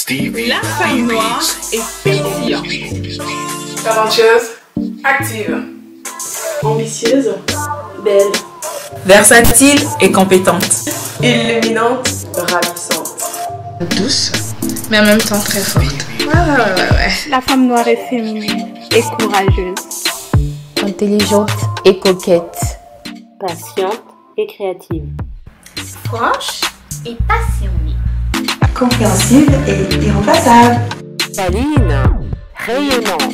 La femme noire est pétillante. Talentueuse, active, ambitieuse, belle, Versatile et compétente. illuminante, ravissante, Douce, mais en même temps très forte. Ouais. La femme noire est féminine et courageuse. Intelligente et coquette. Patiente et créative. Franche et passionnée. compréhensive et irremplaçable. Saline, rayonnante.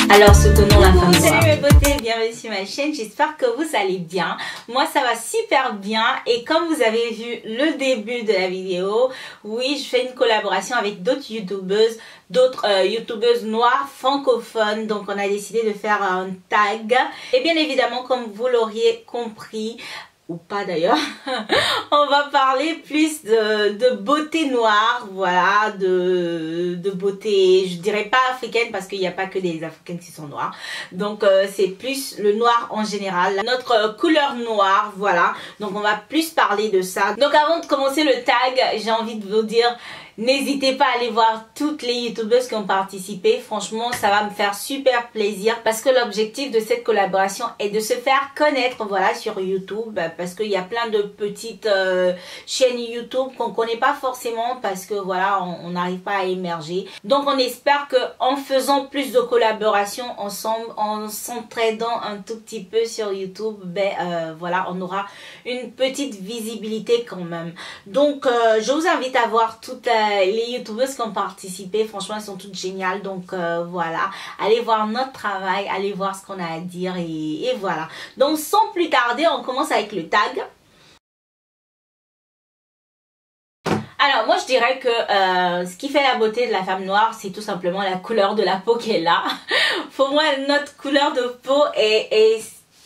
Alors soutenons la femme noire. Salut mes beautés, bienvenue sur ma chaîne, j'espère que vous allez bien. Moi ça va super bien et comme vous avez vu le début de la vidéo, oui je fais une collaboration avec d'autres youtubeuses, noires francophones. Donc on a décidé de faire un tag et bien évidemment comme vous l'auriez compris, ou pas d'ailleurs, on va parler plus de beauté noire, voilà, de beauté, je dirais pas africaine parce qu'il n'y a pas que des africaines qui sont noires, donc c'est plus le noir en général, notre couleur noire, voilà, donc on va plus parler de ça. Donc avant de commencer le tag, j'ai envie de vous dire, n'hésitez pas à aller voir toutes les youtubeuses qui ont participé. Franchement, ça va me faire super plaisir parce que l'objectif de cette collaboration est de se faire connaître, voilà, sur YouTube, parce qu'il y a plein de petites chaînes YouTube qu'on connaît pas forcément parce que voilà, on n'arrive pas à émerger. Donc on espère que en faisant plus de collaborations ensemble, en s'entraidant un tout petit peu sur YouTube, voilà, on aura une petite visibilité quand même. Donc je vous invite à voir toutes les youtubeuses qui ont participé. Franchement elles sont toutes géniales, donc voilà, allez voir notre travail, allez voir ce qu'on a à dire et voilà. Donc sans plus tarder, on commence avec le tag. Alors moi je dirais que ce qui fait la beauté de la femme noire, c'est tout simplement la couleur de la peau qu'elle a. Pour moi notre couleur de peau est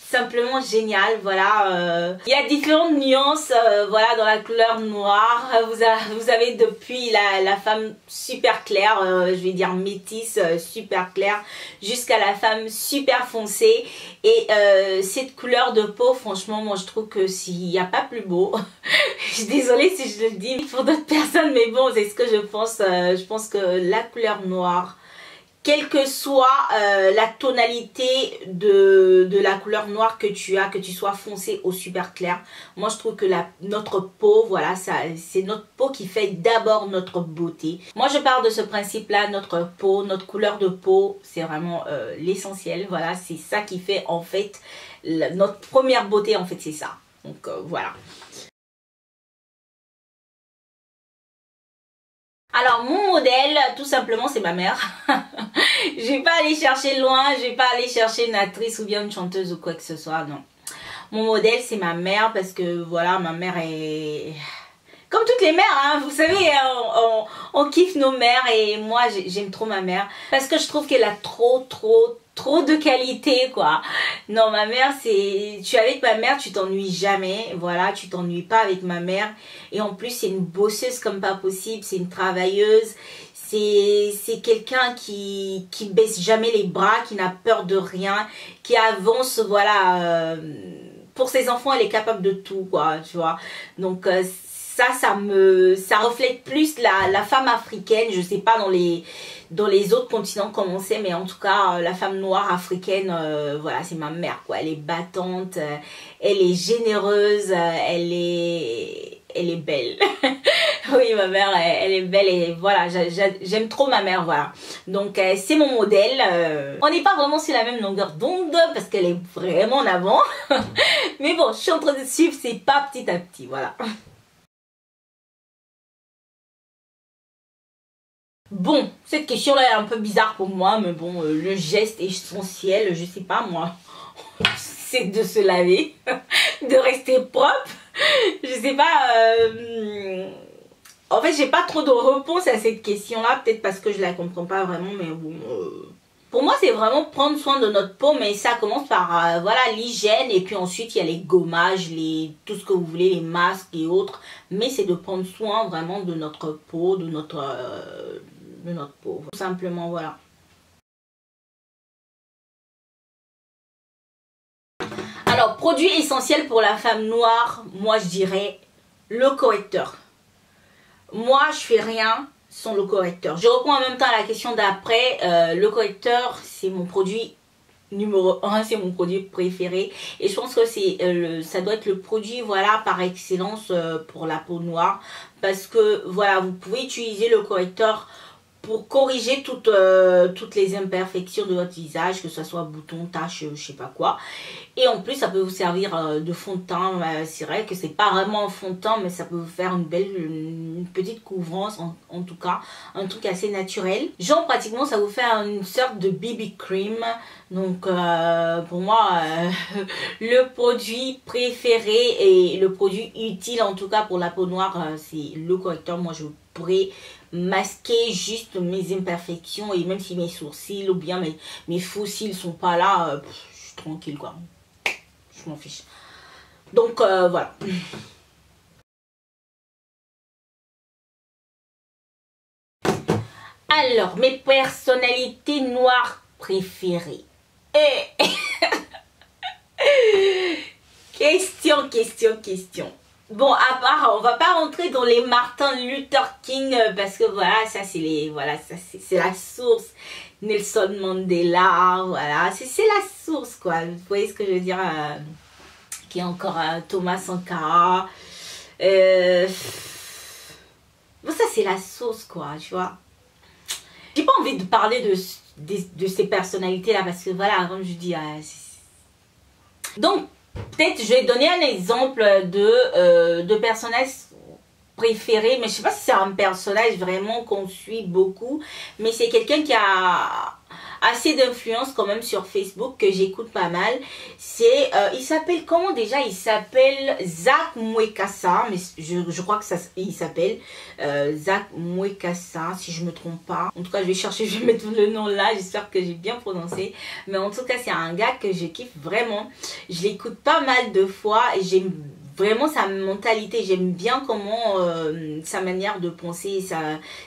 simplement génial, voilà. Il y a différentes nuances, voilà, dans la couleur noire. Vous avez depuis la femme super claire, je vais dire métisse, super claire, jusqu'à la femme super foncée. Et cette couleur de peau, franchement, moi je trouve que s'il n'y a pas plus beau. Je suis désolée si je le dis pour d'autres personnes, mais bon, c'est ce que je pense. Je pense que la couleur noire, quelle que soit la tonalité de la couleur noire que tu as, que tu sois foncé ou super clair, moi je trouve que notre peau, voilà, c'est notre peau qui fait d'abord notre beauté. Moi je pars de ce principe là, notre peau, notre couleur de peau, c'est vraiment l'essentiel, voilà, c'est ça qui fait en fait notre première beauté, en fait c'est ça. Donc voilà. Alors mon modèle, tout simplement, c'est ma mère. Je vais pas aller chercher loin, je vais pas aller chercher une actrice ou bien une chanteuse ou quoi que ce soit, non. Mon modèle, c'est ma mère parce que voilà, ma mère est... Comme toutes les mères, hein, vous savez, on kiffe nos mères et moi j'aime trop ma mère parce que je trouve qu'elle a trop de qualité, quoi. Non, ma mère, c'est... Tu es avec ma mère, tu t'ennuies jamais, voilà, tu t'ennuies pas avec ma mère. Et en plus, c'est une bosseuse comme pas possible, c'est une travailleuse, c'est quelqu'un qui baisse jamais les bras, qui n'a peur de rien, qui avance, voilà, pour ses enfants, elle est capable de tout, quoi, tu vois. Donc, ça reflète plus la femme africaine. Je sais pas dans les autres continents comment c'est, mais en tout cas la femme noire africaine, voilà, c'est ma mère, quoi. Elle est battante, elle est généreuse, elle est belle. Oui, ma mère, elle est belle et voilà, j'aime trop ma mère, voilà. Donc c'est mon modèle. On n'est pas vraiment sur la même longueur d'onde parce qu'elle est vraiment en avant. Mais bon, je suis en train de suivre ses pas petit à petit, voilà. Bon, cette question-là est un peu bizarre pour moi, mais bon, le geste essentiel, je sais pas moi, c'est de se laver, de rester propre, je sais pas, en fait j'ai pas trop de réponse à cette question-là, peut-être parce que je la comprends pas vraiment, mais bon, pour moi c'est vraiment prendre soin de notre peau, mais ça commence par, voilà, l'hygiène, et puis ensuite il y a les gommages, tout ce que vous voulez, les masques et autres, mais c'est de prendre soin vraiment de notre peau, de notre peau, tout simplement, voilà. Alors, produit essentiel pour la femme noire, moi je dirais le correcteur. Moi je fais rien sans le correcteur. Je reprends en même temps la question d'après. Le correcteur, c'est mon produit numéro 1, c'est mon produit préféré. Et je pense que ça doit être le produit, voilà, par excellence pour la peau noire. Parce que, voilà, vous pouvez utiliser le correcteur pour corriger toutes les imperfections de votre visage, que ce soit boutons, taches, je sais pas quoi. Et en plus, ça peut vous servir de fond de teint. C'est vrai que c'est pas vraiment un fond de teint, mais ça peut vous faire une petite couvrance, en tout cas, un truc assez naturel. Genre, pratiquement, ça vous fait une sorte de BB cream. Donc, pour moi, le produit préféré et le produit utile, en tout cas pour la peau noire, c'est le correcteur. Moi, je pourrais masquer juste mes imperfections, et même si mes sourcils ou bien mes faux cils sont pas là, je suis tranquille, quoi. Je m'en fiche. Donc, voilà. Alors, mes personnalités noires préférées. Question. Bon, à part, on va pas rentrer dans les Martin Luther King parce que voilà, ça c'est la source. Nelson Mandela, voilà, c'est la source, quoi. Vous voyez ce que je veux dire, qui est encore Thomas Sankara. Bon, ça c'est la source, quoi, tu vois. J'ai pas envie de parler de ces personnalités là parce que voilà, comme je dis, donc peut-être je vais donner un exemple de personnages préférés, mais je sais pas si c'est un personnage vraiment qu'on suit beaucoup, mais c'est quelqu'un qui a assez d'influence quand même sur Facebook, que j'écoute pas mal. C'est il s'appelle comment déjà? Il s'appelle Zach Mwekassa, mais je crois que il s'appelle Zach Mwekassa, si je me trompe pas. En tout cas, je vais chercher, je vais mettre le nom là, j'espère que j'ai bien prononcé. Mais en tout cas, c'est un gars que je kiffe vraiment. Je l'écoute pas mal de fois et j'aime vraiment sa mentalité. J'aime bien comment sa manière de penser,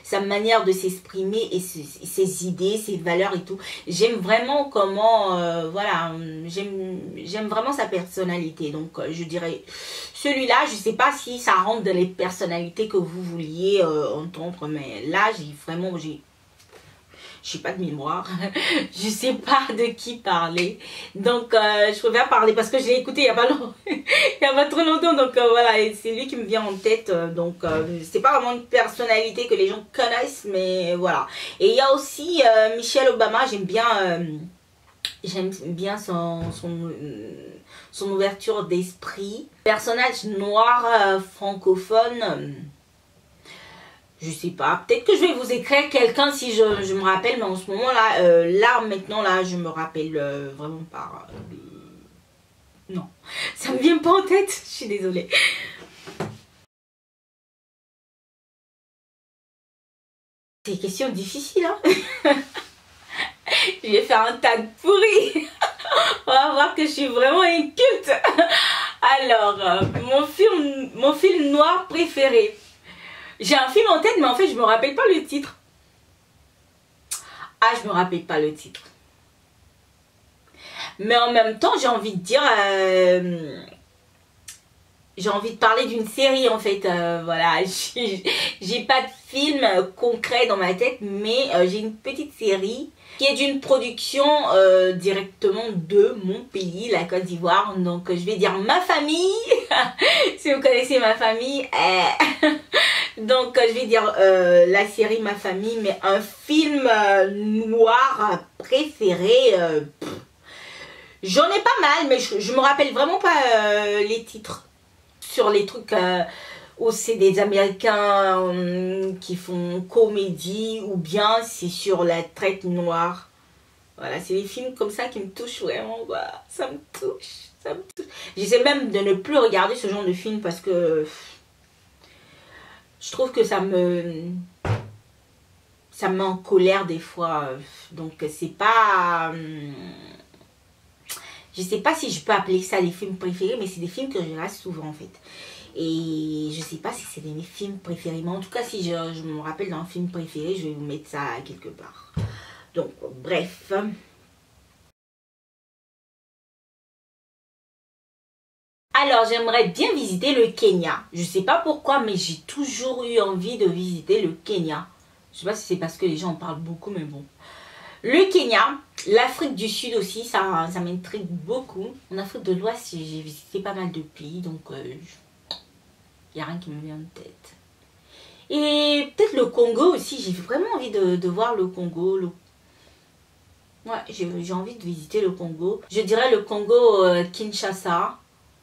sa manière de s'exprimer et ses idées, ses valeurs et tout. J'aime vraiment comment, voilà, j'aime vraiment sa personnalité. Donc, je dirais celui-là. Je sais pas si ça rentre dans les personnalités que vous vouliez entendre, mais là, j'ai pas de mémoire, je sais pas de qui parler, donc je préfère parler parce que je l'ai écouté il y a pas longtemps, il y a pas trop longtemps, donc voilà, c'est lui qui me vient en tête, donc c'est pas vraiment une personnalité que les gens connaissent, mais voilà. Et il y a aussi Michelle Obama. J'aime bien son ouverture d'esprit. Personnage noir francophone. Je sais pas, peut-être que je vais vous écrire quelqu'un si je me rappelle, mais en ce moment là, maintenant là, je me rappelle vraiment pas. Non, ça me vient pas en tête, je suis désolée. C'est une question difficile, hein. Je vais faire un tag pourri. On va voir que je suis vraiment inculte. Alors, mon film noir préféré. J'ai un film en tête, mais en fait, je me rappelle pas le titre. Ah, je me rappelle pas le titre. Mais en même temps, j'ai envie de dire... j'ai envie de parler d'une série, en fait. Voilà, j'ai pas de film concret dans ma tête, mais j'ai une petite série qui est d'une production directement de mon pays, la Côte d'Ivoire. Donc, je vais dire Ma Famille. Si vous connaissez Ma Famille. Donc, je vais dire la série Ma Famille, mais un film noir préféré. J'en ai pas mal, mais je me rappelle vraiment pas les titres. Sur les trucs où c'est des Américains qui font comédie, ou bien c'est sur la traite noire. Voilà, c'est des films comme ça qui me touchent vraiment. Voilà, ça me touche, ça me touche. J'essaie même de ne plus regarder ce genre de film parce que je trouve que ça me met en colère des fois. Donc c'est pas... je sais pas si je peux appeler ça les films préférés, mais c'est des films que je regarde souvent en fait. Et je sais pas si c'est mes films préférés, mais en tout cas si je me rappelle d'un film préféré, je vais vous mettre ça quelque part. Donc bref. Alors j'aimerais bien visiter le Kenya. Je sais pas pourquoi, mais j'ai toujours eu envie de visiter le Kenya. Je sais pas si c'est parce que les gens en parlent beaucoup, mais bon. Le Kenya, l'Afrique du Sud aussi, ça m'intrigue beaucoup. En Afrique de l'Ouest, j'ai visité pas mal de pays, donc il n'y a rien qui me vient en tête. Et peut-être le Congo aussi, j'ai vraiment envie de voir le Congo. Ouais, j'ai envie de visiter le Congo. Je dirais le Congo Kinshasa.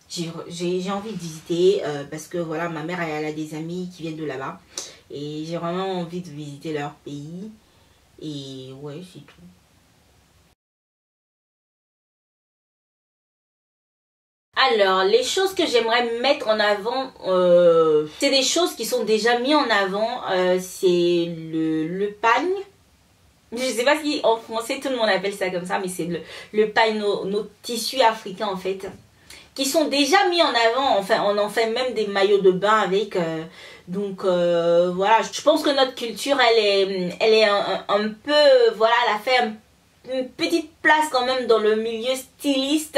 J'ai envie de visiter parce que voilà, ma mère elle a des amis qui viennent de là-bas. Et j'ai vraiment envie de visiter leur pays. Et ouais, c'est tout. Alors, les choses que j'aimerais mettre en avant, c'est des choses qui sont déjà mises en avant. C'est le pagne. Je sais pas si en français tout le monde appelle ça comme ça, mais c'est le pagne, nos tissus africains en fait. Qui sont déjà mis en avant, enfin on en fait même des maillots de bain avec, donc voilà, je pense que notre culture elle est un peu, voilà, elle a fait une petite place quand même dans le milieu styliste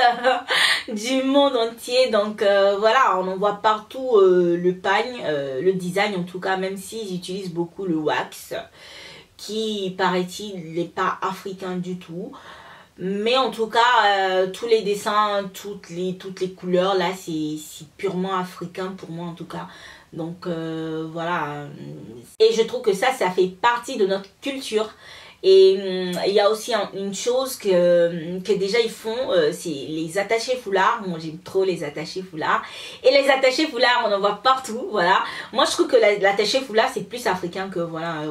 du monde entier, donc voilà, on en voit partout le pagne, le design en tout cas, même si j'utilise beaucoup le wax, qui paraît-il n'est pas africain du tout. Mais en tout cas, tous les dessins, toutes les couleurs, là, c'est purement africain pour moi en tout cas. Donc voilà. Et je trouve que ça fait partie de notre culture. Et il y a aussi une chose que déjà ils font, c'est les attachés foulards. Moi j'aime trop les attachés foulards. Et les attachés foulards, on en voit partout, voilà. Moi je trouve que l'attaché foulard c'est plus africain que voilà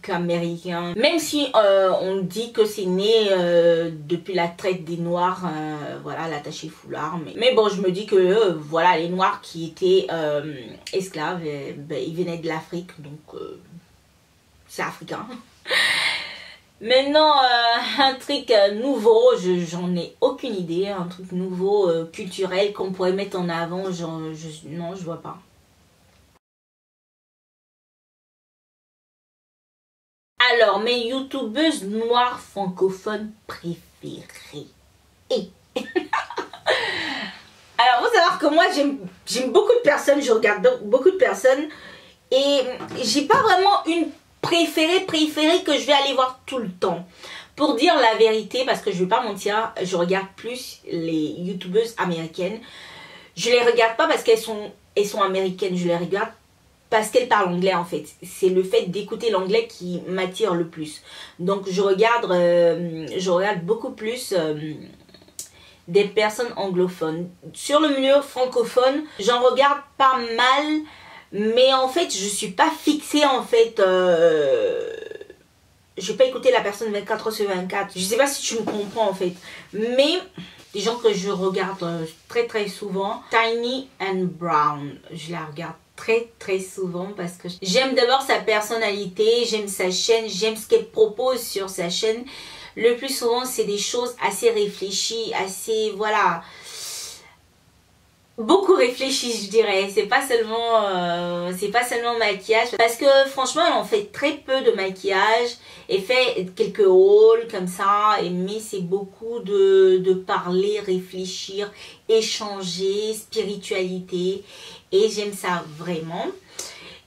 qu'américain. Même si on dit que c'est né depuis la traite des noirs, voilà, l'attaché foulard. Mais bon, je me dis que voilà, les noirs qui étaient esclaves, ils venaient de l'Afrique, donc c'est africain. Maintenant, un truc nouveau, j'en ai aucune idée, un truc nouveau, culturel qu'on pourrait mettre en avant, non, je vois pas. Alors, mes youtubeuses noires francophones préférées. Alors, faut savoir que moi, j'aime beaucoup de personnes, je regarde beaucoup de personnes, et j'ai pas vraiment une préférée que je vais aller voir tout le temps. Pour dire la vérité, parce que je vais pas mentir, je regarde plus les youtubeuses américaines. Je les regarde pas parce qu'elles sont américaines, je les regarde parce qu'elles parlent anglais en fait. C'est le fait d'écouter l'anglais qui m'attire le plus. Donc je regarde beaucoup plus des personnes anglophones. Sur le milieu francophone, j'en regarde pas mal. Mais en fait, je suis pas fixée en fait. Je vais pas écouter la personne 24 heures sur 24. Je sais pas si tu me comprends en fait. Mais des gens que je regarde très souvent. Tiny and Brown. Je la regarde très souvent parce que j'aime d'abord sa personnalité. J'aime sa chaîne. J'aime ce qu'elle propose sur sa chaîne. Le plus souvent, c'est des choses assez réfléchies. Assez, voilà... beaucoup réfléchi, je dirais. C'est pas seulement maquillage, parce que franchement elle en fait très peu de maquillage. Elle fait quelques hauls comme ça, mais c'est beaucoup de parler, réfléchir, échanger, spiritualité, et j'aime ça vraiment.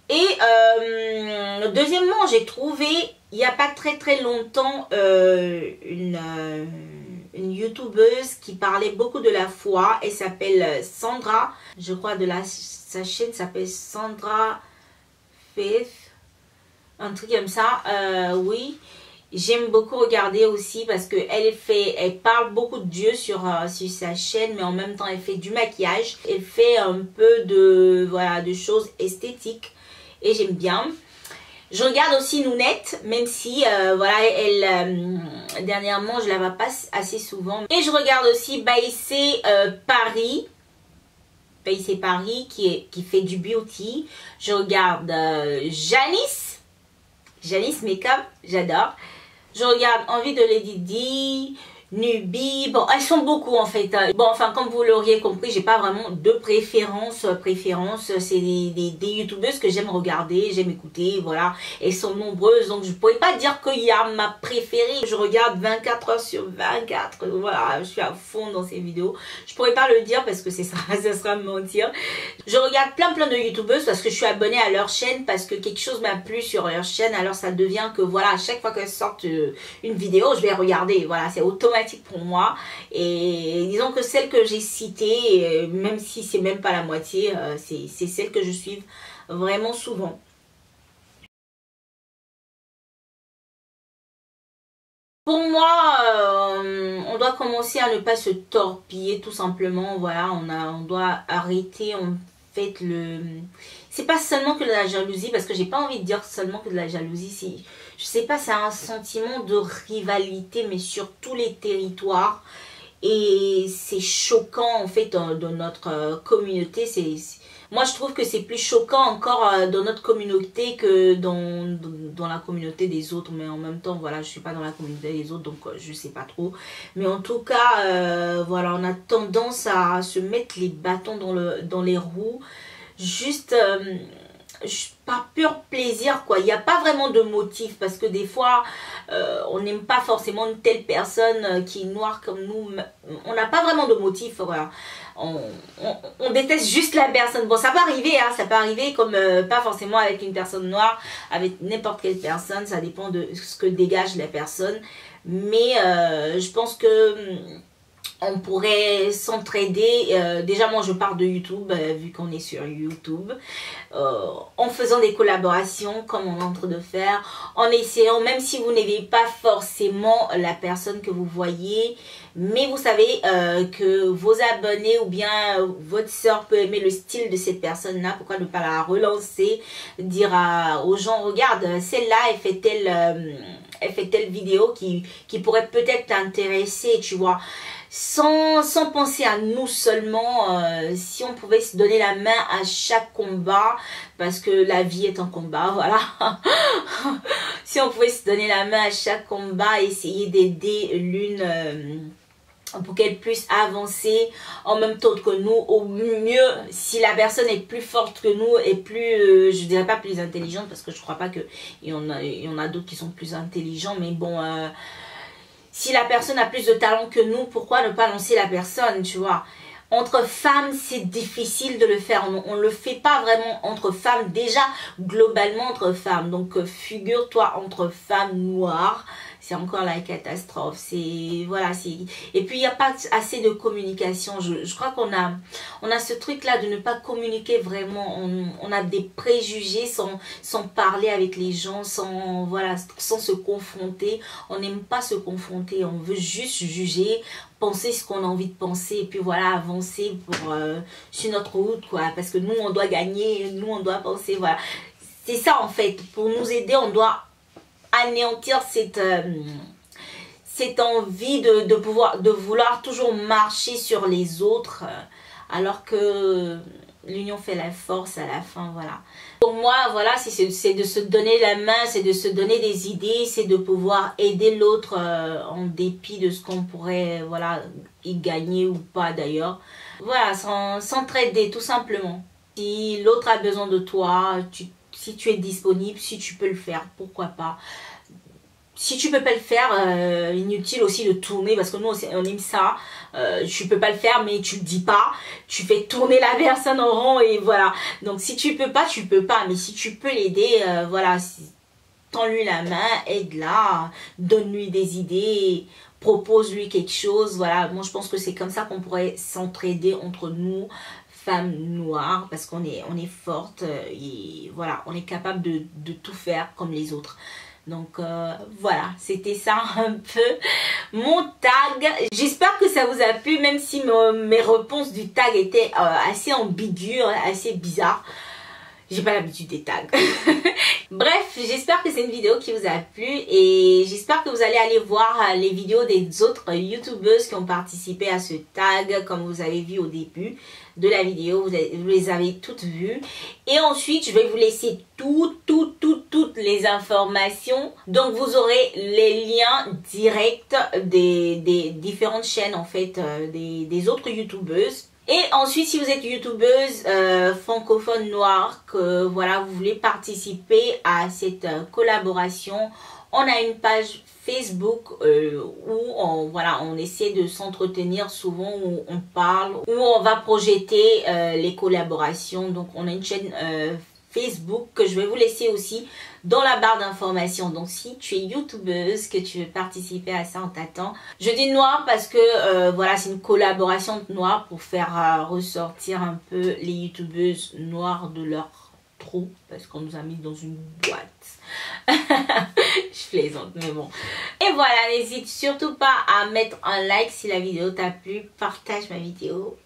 Et deuxièmement, j'ai trouvé il n'y a pas très longtemps une youtubeuse qui parlait beaucoup de la foi. Elle s'appelle Sandra, je crois, sa chaîne s'appelle Sandra Faith, un truc comme ça. Oui, j'aime beaucoup regarder aussi parce que elle parle beaucoup de Dieu sur sa chaîne, mais en même temps elle fait du maquillage, elle fait un peu de choses esthétiques et j'aime bien. Je regarde aussi Nounette, même si voilà, elle dernièrement je la vois pas assez souvent. Et je regarde aussi Baïsé Paris. Baïsé Paris qui fait du beauty. Je regarde Janice Makeup, j'adore. Je regarde Envie de Lady Di, Nubi, bon elles sont beaucoup en fait. Bon enfin comme vous l'auriez compris, j'ai pas vraiment de préférence. C'est des youtubeuses que j'aime regarder, j'aime écouter, voilà. Elles sont nombreuses, donc je pourrais pas dire qu'il y a ma préférée. Je regarde 24 heures sur 24, voilà, je suis à fond dans ces vidéos. Je pourrais pas le dire parce que ça sera mentir. Je regarde plein de youtubeuses parce que je suis abonnée à leur chaîne, parce que quelque chose m'a plu sur leur chaîne, alors ça devient que voilà, à chaque fois qu'elles sortent une vidéo, je vais regarder, voilà, c'est automatique pour moi. Et disons que celle que j'ai citée, même si c'est même pas la moitié, c'est celle que je suis vraiment souvent. Pour moi, on doit commencer à ne pas se torpiller tout simplement, voilà, on doit arrêter en fait c'est pas seulement que de la jalousie, parce que j'ai pas envie de dire seulement que de la jalousie, je sais pas, c'est un sentiment de rivalité mais sur tous les territoires, et c'est choquant en fait dans notre communauté. Moi je trouve que c'est plus choquant encore dans notre communauté que dans la communauté des autres, mais en même temps voilà, je suis pas dans la communauté des autres, donc je sais pas trop, mais en tout cas voilà, on a tendance à se mettre les bâtons dans les roues, juste par pur plaisir quoi. Il n'y a pas vraiment de motif, parce que des fois on n'aime pas forcément une telle personne qui est noire comme nous, on n'a pas vraiment de motif, voilà. On déteste juste la personne. Bon, ça peut arriver, hein, ça peut arriver, comme pas forcément avec une personne noire, avec n'importe quelle personne, ça dépend de ce que dégage la personne, mais je pense que on pourrait s'entraider. Déjà moi je parle de YouTube, vu qu'on est sur YouTube, en faisant des collaborations comme on est en train de faire, en essayant, même si vous n'aimez pas forcément la personne que vous voyez, mais vous savez que vos abonnés ou bien votre soeur peut aimer le style de cette personne là, pourquoi ne pas la relancer, dire aux gens, regarde, celle-là elle fait telle vidéo qui pourrait peut-être t'intéresser, tu vois. Sans penser à nous seulement, si on pouvait se donner la main à chaque combat, parce que la vie est un combat, voilà. Si on pouvait se donner la main à chaque combat, essayer d'aider l'une pour qu'elle puisse avancer en même temps que nous, au mieux, si la personne est plus forte que nous et plus, je dirais pas plus intelligente, parce que je crois pas qu'il y en a d'autres qui sont plus intelligents, mais bon, si la personne a plus de talent que nous, pourquoi ne pas lancer la personne, tu vois. Entre femmes, c'est difficile de le faire. On ne le fait pas vraiment entre femmes. Déjà, globalement, entre femmes. Donc, figure-toi, entre femmes noires, c'est encore la catastrophe. C'est voilà, et puis il n'y a pas assez de communication. Je crois qu'on a ce truc là de ne pas communiquer vraiment. On a des préjugés sans parler avec les gens, sans se confronter. On n'aime pas se confronter, on veut juste juger, penser ce qu'on a envie de penser, et puis voilà, avancer sur notre route quoi, parce que nous on doit gagner, nous on doit penser, voilà. C'est ça en fait, pour nous aider on doit anéantir cette envie de vouloir toujours marcher sur les autres, alors que l'union fait la force à la fin, voilà. Pour moi, voilà, c'est de se donner la main, c'est de se donner des idées, c'est de pouvoir aider l'autre en dépit de ce qu'on pourrait, voilà, y gagner ou pas d'ailleurs. Voilà, s'entraider tout simplement. Si l'autre a besoin de toi, si tu es disponible, si tu peux le faire, pourquoi pas. Si tu peux pas le faire, inutile aussi de tourner, parce que nous on aime ça. Tu peux pas le faire, mais tu le dis pas, tu fais tourner la personne en rond et voilà. Donc si tu peux pas, tu peux pas, mais si tu peux l'aider, voilà, tends-lui la main, aide-la, donne-lui des idées, propose-lui quelque chose, voilà. Moi je pense que c'est comme ça qu'on pourrait s'entraider entre nous, femmes noires, parce qu'on est fortes et voilà, on est capable de tout faire comme les autres. Donc voilà, c'était ça un peu mon tag. J'espère que ça vous a plu, même si mes réponses du tag étaient assez ambiguës, assez bizarres. J'ai pas l'habitude des tags. Bref, j'espère que c'est une vidéo qui vous a plu et j'espère que vous allez aller voir les vidéos des autres youtubeuses qui ont participé à ce tag, comme vous avez vu au début de la vidéo, vous les avez toutes vues. Et ensuite, je vais vous laisser toutes les informations. Donc, vous aurez les liens directs des différentes chaînes, en fait, des autres youtubeuses. Et ensuite, si vous êtes youtubeuse francophone noire, que voilà, vous voulez participer à cette collaboration, on a une page Facebook où on essaie de s'entretenir souvent, où on parle, où on va projeter les collaborations. Donc, on a une chaîne Facebook que je vais vous laisser aussi dans la barre d'informations. Donc si tu es youtubeuse, que tu veux participer à ça, on t'attend. Je dis noir parce que voilà, c'est une collaboration noire pour faire ressortir un peu les youtubeuses noires de leur trou, parce qu'on nous a mis dans une boîte. Je plaisante, mais bon. Et voilà, n'hésite surtout pas à mettre un like si la vidéo t'a plu. Partage ma vidéo.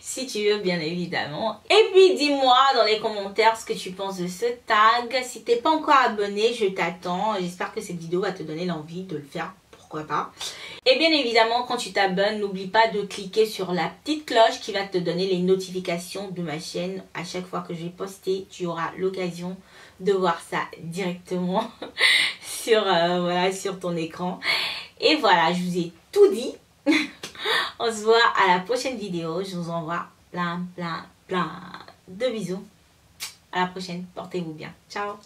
Si tu veux, bien évidemment. Et puis dis-moi dans les commentaires ce que tu penses de ce tag. Si t'es pas encore abonné, je t'attends. J'espère que cette vidéo va te donner l'envie de le faire. Pourquoi pas. Et bien évidemment, quand tu t'abonnes, n'oublie pas de cliquer sur la petite cloche qui va te donner les notifications de ma chaîne. À chaque fois que je vais poster, tu auras l'occasion de voir ça directement sur, voilà, sur ton écran. Et voilà, je vous ai tout dit. On se voit à la prochaine vidéo. Je vous envoie plein de bisous. À la prochaine. Portez-vous bien. Ciao.